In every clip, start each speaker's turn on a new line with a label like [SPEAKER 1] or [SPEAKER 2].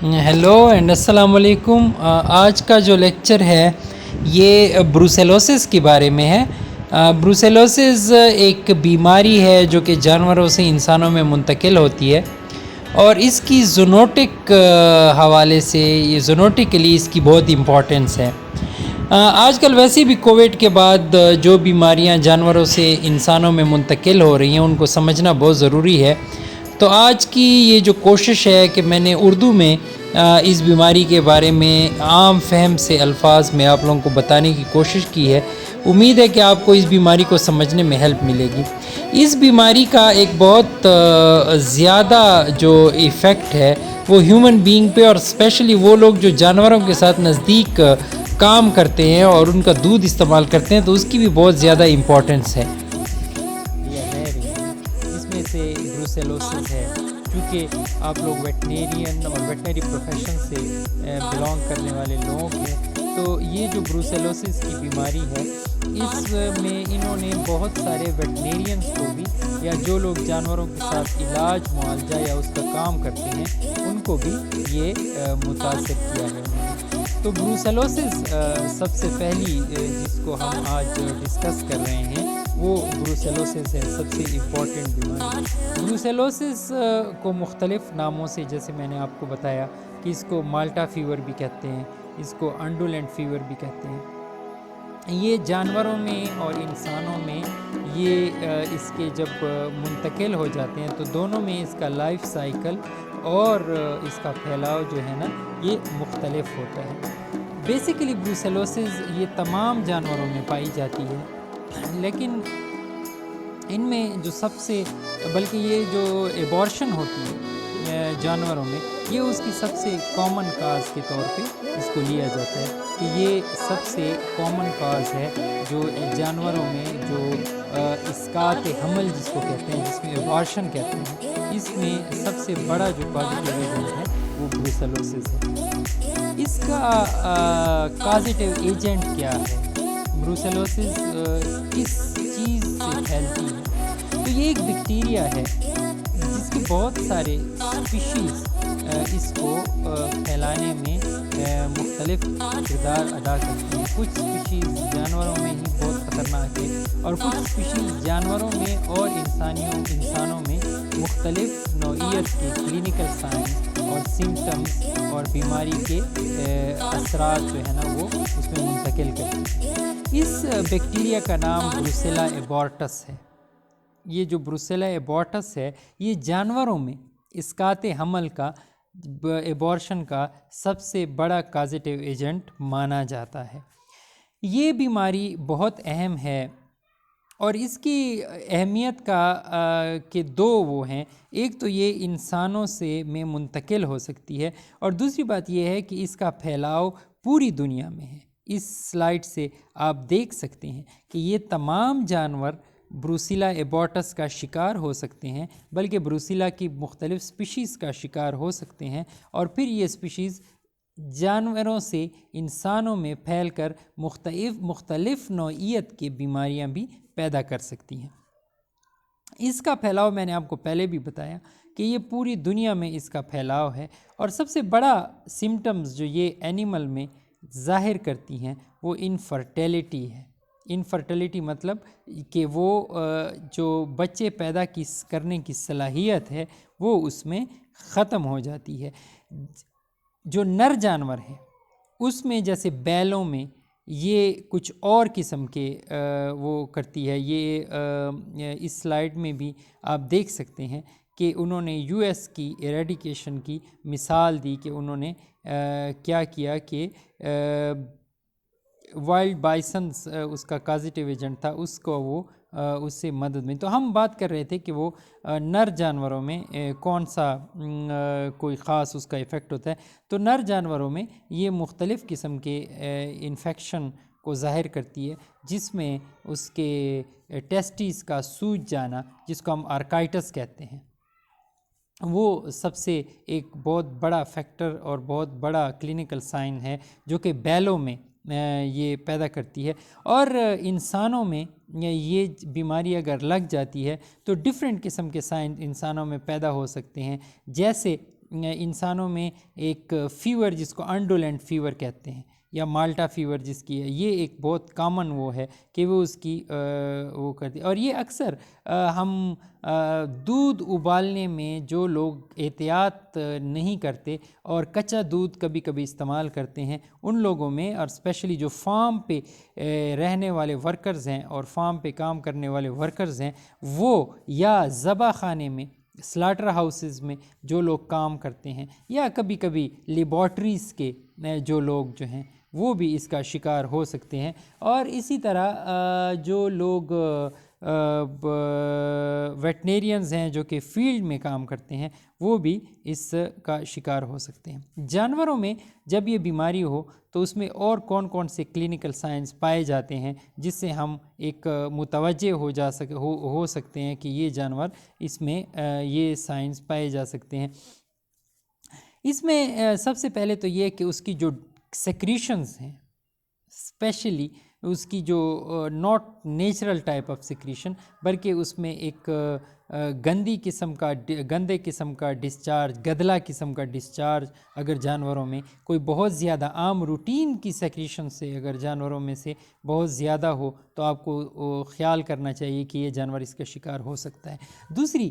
[SPEAKER 1] Hello and السلام علیکم۔ آج کا جو لیکچر ہے یہ بروسیلوسس کے بارے میں ہے۔ بروسیلوسس ایک بیماری ہے جو کہ جانوروں سے انسانوں میں منتقل ہوتی ہے، اور اس کی زونوٹک حوالے سے یہ زونوٹکلی اس کی بہت امپورٹنس ہے۔ آج کل ویسے بھی کووڈ کے بعد جو بیماریاں جانوروں سے انسانوں میں منتقل ہو رہی ہیں ان کو سمجھنا بہت ضروری ہے۔ تو آج کی یہ جو کوشش ہے کہ میں نے اردو میں اس بیماری کے بارے میں عام فہم سے الفاظ میں آپ لوگوں کو بتانے کی کوشش کی ہے۔ امید ہے کہ آپ کو اس بیماری کو سمجھنے میں ہیلپ ملے گی۔ اس بیماری کا ایک بہت زیادہ جو ایفیکٹ ہے وہ ہیومن بینگ پہ، اور اسپیشلی وہ لوگ جو جانوروں کے ساتھ نزدیک کام کرتے ہیں اور ان کا دودھ استعمال کرتے ہیں، تو اس کی بھی بہت زیادہ امپورٹنس ہے۔ اس میں سے بروسیلوسس ہے، کیونکہ آپ لوگ ویٹنیرین اور ویٹنری پروفیشن سے بلانگ کرنے والے لوگ ہیں، تو یہ جو بروسیلوسس کی بیماری ہے اس میں انہوں نے بہت سارے ویٹنیرینز کو بھی، یا جو لوگ جانوروں کے ساتھ علاج معالجہ یا اس کا کام کرتے ہیں ان کو بھی یہ متاثر کیا ہے۔ تو بروسیلوسس سب سے پہلی جس کو ہم آج ڈسکس کر رہے ہیں وہ بروسیلوسس ہے، سب سے امپورٹنٹ بیماری۔ بروسیلوسس کو مختلف ناموں سے، جیسے میں نے آپ کو بتایا کہ اس کو مالٹا فیور بھی کہتے ہیں، اس کو انڈولینٹ فیور بھی کہتے ہیں۔ یہ جانوروں میں اور انسانوں میں یہ اس کے جب منتقل ہو جاتے ہیں تو دونوں میں اس کا لائف سائیکل اور اس کا پھیلاؤ جو ہے نا یہ مختلف ہوتا ہے۔ بیسیکلی بروسیلوسس یہ تمام جانوروں میں پائی جاتی ہے، لیکن ان میں جو سب سے، بلکہ یہ جو ایبورشن ہوتی ہے جانوروں میں، یہ اس کی سب سے کامن کاز کے طور پہ اس کو لیا جاتا ہے کہ یہ سب سے کامن کاز ہے جو جانوروں میں جو اسقاط حمل جس کو کہتے ہیں، جس میں ایبورشن کہتے ہیں، اس میں سب سے بڑا جو کازیٹیو ایجنٹ ہے وہ بروسیلوسس ہے۔ اس کا کازیٹیو ایجنٹ کیا ہے؟ بروسیلوسس کس چیز سے پھیلتی ہے؟ تو یہ ایک بیکٹیریا ہے جس کے بہت سارے اسپیشیز اس کو پھیلانے میں مختلف کردار ادا کرتی ہیں۔ کچھ اسپیشیز جانوروں میں ہی بہت خطرناک ہے، اور کچھ اسپیشیز جانوروں میں اور انسانوں میں مختلف نوعیت کے کلینکل سائنس اور سمٹمز اور بیماری کے اثرات جو ہے نا وہ اس میں منتقل کرتی ہیں۔ اس بیکٹیریا کا نام بروسیلا ایبورٹس ہے۔ یہ جو بروسیلا ایبورٹس ہے یہ جانوروں میں اسقاط حمل کا، ایبورشن کا سب سے بڑا کازیٹیو ایجنٹ مانا جاتا ہے۔ یہ بیماری بہت اہم ہے، اور اس کی اہمیت کا کہ دو وہ ہیں، ایک تو یہ انسانوں سے میں منتقل ہو سکتی ہے، اور دوسری بات یہ ہے کہ اس کا پھیلاؤ پوری دنیا میں ہے۔ اس سلائیڈ سے آپ دیکھ سکتے ہیں کہ یہ تمام جانور بروسیلا ایبورٹس کا شکار ہو سکتے ہیں، بلکہ بروسیلا کی مختلف سپیشیز کا شکار ہو سکتے ہیں، اور پھر یہ سپیشیز جانوروں سے انسانوں میں پھیل کر مختلف نوعیت کی بیماریاں بھی پیدا کر سکتی ہیں۔ اس کا پھیلاؤ میں نے آپ کو پہلے بھی بتایا کہ یہ پوری دنیا میں اس کا پھیلاؤ ہے، اور سب سے بڑا سمٹمز جو یہ اینیمل میں ظاہر کرتی ہیں وہ انفرٹیلٹی ہے۔ انفرٹیلٹی مطلب کہ وہ جو بچے پیدا کرنے کی صلاحیت ہے وہ اس میں ختم ہو جاتی ہے۔ جو نر جانور ہے اس میں، جیسے بیلوں میں، یہ کچھ اور قسم کے وہ کرتی ہے۔ یہ اس سلائیڈ میں بھی آپ دیکھ سکتے ہیں کہ انہوں نے یو ایس کی ایریڈیکیشن کی مثال دی کہ انہوں نے کیا کیا کہ وائلڈ بائسنس اس کا کازیٹیو ایجنٹ تھا، اس کو وہ اس سے مدد میں۔ تو ہم بات کر رہے تھے کہ وہ نر جانوروں میں کون سا کوئی خاص اس کا ایفیکٹ ہوتا ہے۔ تو نر جانوروں میں یہ مختلف قسم کے انفیکشن کو ظاہر کرتی ہے، جس میں اس کے ٹیسٹیز کا سوج جانا، جس کو ہم آرکائٹس کہتے ہیں، وہ سب سے ایک بہت بڑا فیکٹر اور بہت بڑا کلینکل سائن ہے جو کہ بیلوں میں یہ پیدا کرتی ہے۔ اور انسانوں میں یہ بیماری اگر لگ جاتی ہے تو ڈفرینٹ قسم کے سائن انسانوں میں پیدا ہو سکتے ہیں، جیسے انسانوں میں ایک فیور جس کو انڈولینٹ فیور کہتے ہیں یا مالٹا فیور جس کی ہے، یہ ایک بہت کامن وہ ہے کہ وہ اس کی وہ کرتی ہے۔ اور یہ اکثر ہم دودھ ابالنے میں جو لوگ احتیاط نہیں کرتے اور کچا دودھ کبھی کبھی استعمال کرتے ہیں ان لوگوں میں، اور اسپیشلی جو فارم پہ رہنے والے ورکرز ہیں اور فارم پہ کام کرنے والے ورکرز ہیں، وہ یا ذبح خانے میں، سلاٹر ہاؤسز میں جو لوگ کام کرتے ہیں، یا کبھی کبھی لیبارٹریز کے جو لوگ جو ہیں وہ بھی اس کا شکار ہو سکتے ہیں۔ اور اسی طرح جو لوگ ویٹنیرینز ہیں جو کہ فیلڈ میں کام کرتے ہیں وہ بھی اس کا شکار ہو سکتے ہیں۔ جانوروں میں جب یہ بیماری ہو تو اس میں اور کون کون سے کلینکل سائنس پائے جاتے ہیں جس سے ہم ایک متوجہ ہو سکتے ہیں کہ یہ جانور اس میں یہ سائنس پائے جا سکتے ہیں۔ اس میں سب سے پہلے تو یہ کہ اس کی جو سیکریشنز ہیں، اسپیشلی اس کی جو not natural type of secretion بلکہ اس میں ایک گندے قسم کا ڈسچارج، گدلا قسم کا ڈسچارج اگر جانوروں میں کوئی بہت زیادہ عام روٹین کی سیکریشن سے اگر جانوروں میں سے بہت زیادہ ہو تو آپ کو خیال کرنا چاہیے کہ یہ جانور اس کا شکار ہو سکتا ہے۔ دوسری،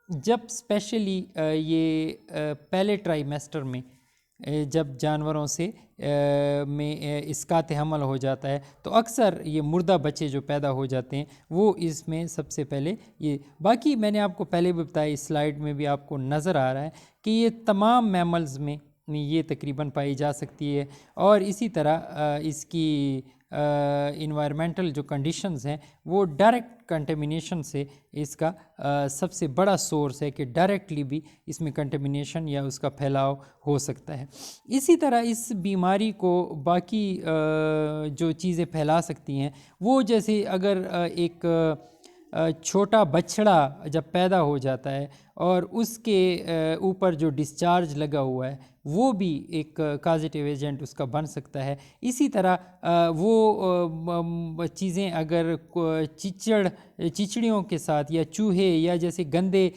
[SPEAKER 1] جب اسپیشلی یہ پہلے ٹرائیمیسٹر میں جب جانوروں سے میں اسقاط حمل ہو جاتا ہے تو اکثر یہ مردہ بچے جو پیدا ہو جاتے ہیں وہ اس میں سب سے پہلے یہ، باقی میں نے آپ کو پہلے بھی بتایا، اس سلائیڈ میں بھی آپ کو نظر آ رہا ہے کہ یہ تمام میملز میں یہ تقریباً پائی جا سکتی ہے۔ اور اسی طرح اس کی انوائرمنٹل جو کنڈیشنز ہیں وہ ڈائریکٹ کنٹیمنیشن سے اس کا سب سے بڑا سورس ہے کہ ڈائریکٹلی بھی اس میں کنٹیمنیشن یا اس کا پھیلاؤ ہو سکتا ہے۔ اسی طرح اس بیماری کو باقی جو چیزیں پھیلا سکتی ہیں وہ جیسے اگر ایک چھوٹا بچڑا جب پیدا ہو جاتا ہے اور اس کے اوپر جو ڈسچارج لگا ہوا ہے وہ بھی ایک کازیٹیو ایجنٹ اس کا بن سکتا ہے۔ اسی طرح وہ چیزیں اگر چچڑیوں کے ساتھ یا چوہے یا جیسے گندے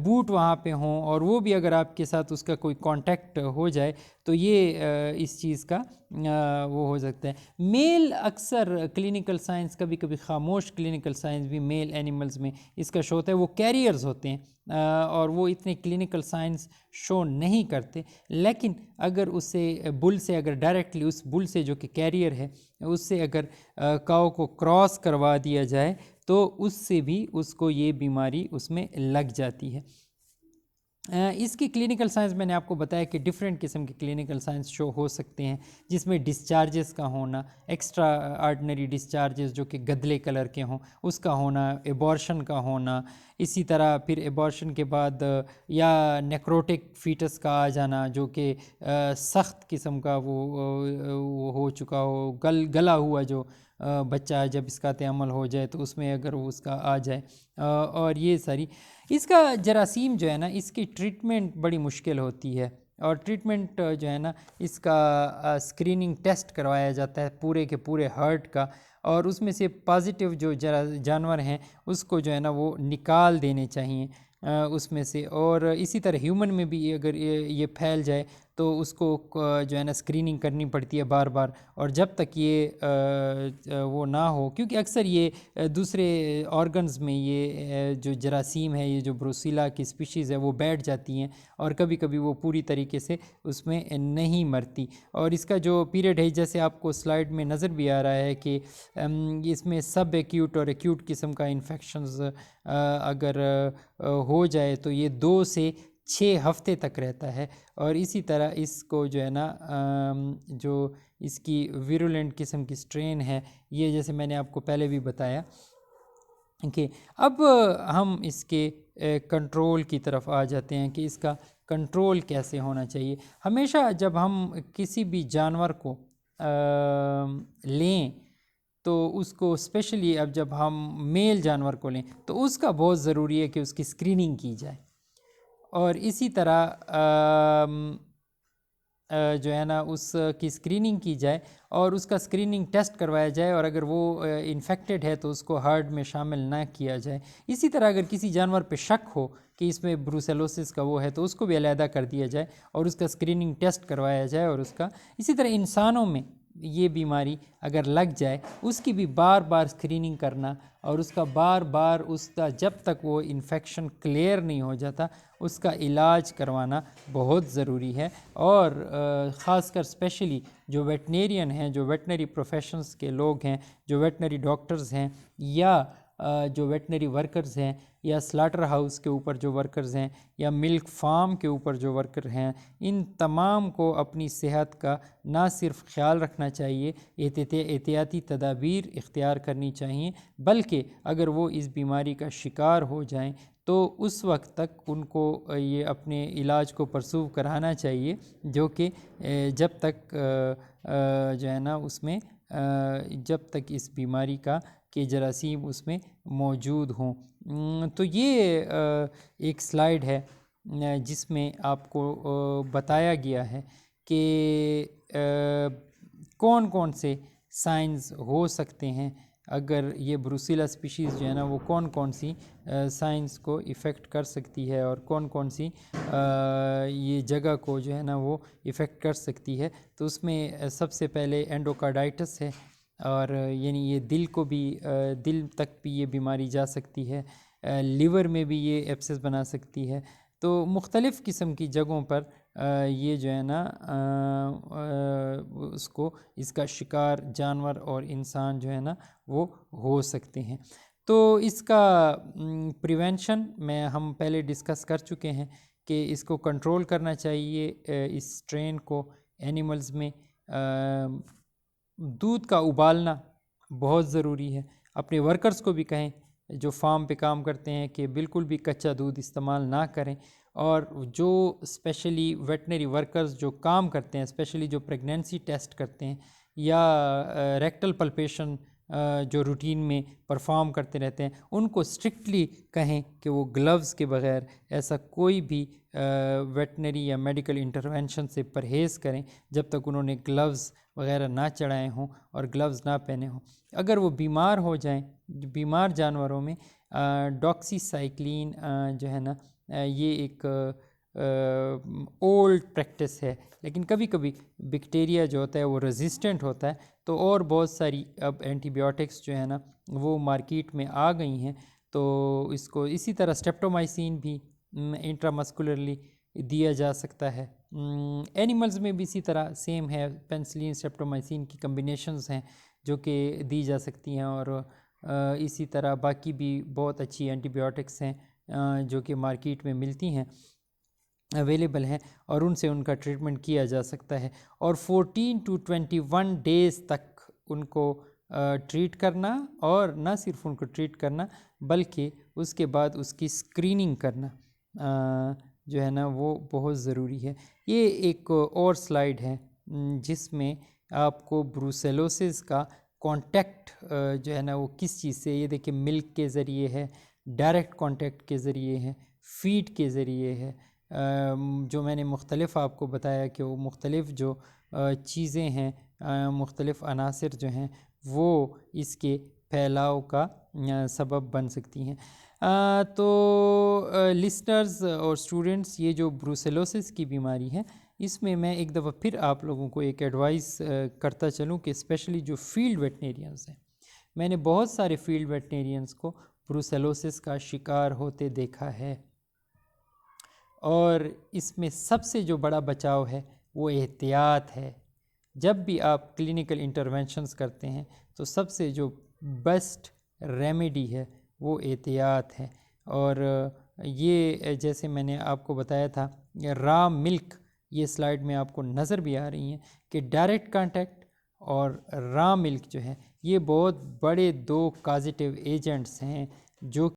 [SPEAKER 1] بوٹ وہاں پہ ہوں اور وہ بھی اگر آپ کے ساتھ اس کا کوئی کانٹیکٹ ہو جائے تو یہ اس چیز کا وہ ہو سکتا ہے۔ میل اکثر کلینکل سائنس، کبھی کبھی خاموش کلینکل سائنس بھی میل اینیملز میں اس کا شو ہوتا ہے، وہ کیریئرز ہوتے ہیں اور وہ اتنے کلینکل سائنس شو نہیں کرتے، لیکن اگر اسے بل سے اگر ڈائریکٹلی اس بل سے جو کہ کیریئر ہے اس سے اگر کاؤ کو کراس کروا دیا جائے تو اس سے بھی اس کو یہ بیماری اس میں لگ جاتی ہے۔ اس کی کلینکل سائنس میں نے آپ کو بتایا کہ ڈیفرنٹ قسم کے کلینکل سائنس شو ہو سکتے ہیں، جس میں ڈسچارجز کا ہونا، ایکسٹرا آرڈنری ڈسچارجز جو کہ گدلے کلر کے ہوں اس کا ہونا، ایبارشن کا ہونا، اسی طرح پھر ایبارشن کے بعد یا نیکروٹک فیٹس کا آ جانا جو کہ سخت قسم کا وہ ہو چکا ہو، گلا ہوا جو بچہ جب اسقاط حمل ہو جائے تو اس میں اگر وہ اس کا آ جائے، اور یہ ساری اس کا جراثیم جو ہے نا اس کی ٹریٹمنٹ بڑی مشکل ہوتی ہے، اور ٹریٹمنٹ جو ہے نا اس کا اسکریننگ ٹیسٹ کروایا جاتا ہے پورے کے پورے ہارٹ کا، اور اس میں سے پازیٹیو جو جانور ہیں اس کو جو ہے نا وہ نکال دینے چاہیے اس میں سے۔ اور اسی طرح ہیومن میں بھی اگر یہ پھیل جائے تو اس کو جو ہے نا اسکریننگ کرنی پڑتی ہے بار بار، اور جب تک یہ وہ نہ ہو، کیونکہ اکثر یہ دوسرے آرگنز میں یہ جو جراثیم ہے، یہ جو بروسیلا کی اسپیشیز ہے وہ بیٹھ جاتی ہیں اور کبھی کبھی وہ پوری طریقے سے اس میں نہیں مرتی۔ اور اس کا جو پیریڈ ہے جیسے آپ کو سلائیڈ میں نظر بھی آ رہا ہے کہ اس میں سب ایکیوٹ اور ایکیوٹ قسم کا انفیکشنز اگر ہو جائے تو یہ 2 سے 6 ہفتے تک رہتا ہے، اور اسی طرح اس کو جو ہے نا جو اس کی ویرولنٹ قسم کی سٹرین ہے یہ جیسے میں نے آپ کو پہلے بھی بتایا کہ اب ہم اس کے کنٹرول کی طرف آ جاتے ہیں کہ اس کا کنٹرول کیسے ہونا چاہیے۔ ہمیشہ جب ہم کسی بھی جانور کو لیں تو اس کو اسپیشلی اب جب ہم میل جانور کو لیں تو اس کا بہت ضروری ہے کہ اس کی اسکریننگ کی جائے، اور اسی طرح جو ہے نا اس کی اسکریننگ کی جائے اور اس کا اسکریننگ ٹیسٹ کروایا جائے، اور اگر وہ انفیکٹڈ ہے تو اس کو ہرڈ میں شامل نہ کیا جائے۔ اسی طرح اگر کسی جانور پہ شک ہو کہ اس میں بروسیلوسس کا وہ ہے تو اس کو بھی علیحدہ کر دیا جائے اور اس کا اسکریننگ ٹیسٹ کروایا جائے، اور اس کا اسی طرح انسانوں میں یہ بیماری اگر لگ جائے اس کی بھی بار بار اسکریننگ کرنا، اور اس کا بار بار اس کا جب تک وہ انفیکشن کلیئر نہیں ہو جاتا اس کا علاج کروانا بہت ضروری ہے۔ اور خاص کر اسپیشلی جو ویٹنیرین ہیں، جو ویٹنری پروفیشنز کے لوگ ہیں، جو ویٹنری ڈاکٹرز ہیں، یا جو ویٹنری ورکرز ہیں، یا سلاٹر ہاؤس کے اوپر جو ورکرز ہیں، یا ملک فارم کے اوپر جو ورکر ہیں، ان تمام کو اپنی صحت کا نہ صرف خیال رکھنا چاہیے، احتیاطی تدابیر اختیار کرنی چاہیے، بلکہ اگر وہ اس بیماری کا شکار ہو جائیں تو اس وقت تک ان کو یہ اپنے علاج کو پرسو کرانا چاہیے، جو کہ جب تک جو ہے نا اس میں جب تک اس بیماری کا کہ جراثیم اس میں موجود ہوں۔ تو یہ ایک سلائیڈ ہے جس میں آپ کو بتایا گیا ہے کہ کون کون سے سائنز ہو سکتے ہیں اگر یہ بروسیلا اسپیشیز جو ہے نا وہ کون کون سی سائنس کو افیکٹ کر سکتی ہے، اور کون کون سی یہ جگہ کو جو ہے نا وہ افیکٹ کر سکتی ہے۔ تو اس میں سب سے پہلے اینڈوکارڈائٹس ہے، اور یعنی یہ دل کو بھی دل تک بھی یہ بیماری جا سکتی ہے، لیور میں بھی یہ ایبسس بنا سکتی ہے۔ تو مختلف قسم کی جگہوں پر یہ جو ہے نا اس کا شکار جانور اور انسان جو ہے نا وہ ہو سکتے ہیں۔ تو اس کا پریونشن ہم پہلے ڈسکس کر چکے ہیں کہ اس کو کنٹرول کرنا چاہیے، اس سٹرین کو اینیملز میں۔ دودھ کا ابالنا بہت ضروری ہے، اپنے ورکرز کو بھی کہیں جو فارم پہ کام کرتے ہیں کہ بالکل بھی کچا دودھ استعمال نہ کریں، اور جو اسپیشلی ویٹنری ورکرز جو کام کرتے ہیں، اسپیشلی جو پریگنینسی ٹیسٹ کرتے ہیں یا ریکٹل پلپیشن جو روٹین میں پرفارم کرتے رہتے ہیں، ان کو اسٹرکٹلی کہیں کہ وہ گلوز کے بغیر ایسا کوئی بھی ویٹنری یا میڈیکل انٹرونشن سے پرہیز کریں جب تک انہوں نے گلوز وغیرہ نہ چڑھائے ہوں اور گلوز نہ پہنے ہوں۔ اگر وہ بیمار ہو جائیں، بیمار جانوروں میں ڈاکسی سائیکلین جو ہے نا یہ ایک اولڈ پریکٹس ہے، لیکن کبھی کبھی بیکٹیریا جو ہوتا ہے وہ ریزسٹنٹ ہوتا ہے، تو اور بہت ساری اب اینٹی بایوٹکس جو ہے نا وہ مارکیٹ میں آ گئی ہیں، تو اس کو اسی طرح اسٹریپٹومائسین بھی انٹرامسکولرلی دیا جا سکتا ہے۔ اینیملز میں بھی اسی طرح سیم ہے، پینسلین اسٹریپٹومائسین کی کمبینیشنز ہیں جو کہ دی جا سکتی ہیں، اور اسی طرح باقی بھی بہت اچھی اینٹی بایوٹکس ہیں جو کہ مارکیٹ میں ملتی ہیں، اویلیبل ہیں، اور ان سے ان کا ٹریٹمنٹ کیا جا سکتا ہے، اور 14 to 21 ڈیز تک ان کو ٹریٹ کرنا، اور نہ صرف ان کو ٹریٹ کرنا بلکہ اس کے بعد اس کی اسکریننگ کرنا جو ہے نا وہ بہت ضروری ہے۔ یہ ایک اور سلائیڈ ہے جس میں آپ کو بروسیلوسس کا کانٹیکٹ جو ہے نا وہ کس چیز سے، یہ دیکھیں ملک کے ذریعے ہے، ڈائریکٹ کانٹیکٹ کے ذریعے ہے، فیڈ کے ذریعے ہے، جو میں نے مختلف آپ کو بتایا کہ وہ مختلف جو چیزیں ہیں، مختلف عناصر جو ہیں وہ اس کے پھیلاؤ کا سبب بن سکتی ہیں۔ تو لسنرز اور اسٹوڈنٹس، یہ جو بروسیلوسس کی بیماری ہے اس میں میں ایک دفعہ پھر آپ لوگوں کو ایک ایڈوائس کرتا چلوں کہ اسپیشلی جو فیلڈ ویٹنیرینز ہیں، میں نے بہت سارے فیلڈ ویٹنیرینز کو بروسیلوسس کا شکار ہوتے دیکھا ہے، اور اس میں سب سے جو بڑا بچاؤ ہے وہ احتیاط ہے۔ جب بھی آپ کلینکل انٹرونشنز کرتے ہیں تو سب سے جو بیسٹ ریمیڈی ہے وہ احتیاط ہے، اور یہ جیسے میں نے آپ کو بتایا تھا را ملک، یہ سلائیڈ میں آپ کو نظر بھی آ رہی ہیں کہ ڈائریکٹ کانٹیکٹ اور را ملک جو ہے یہ بہت بڑے دو کازیٹیو ایجنٹس ہیں جو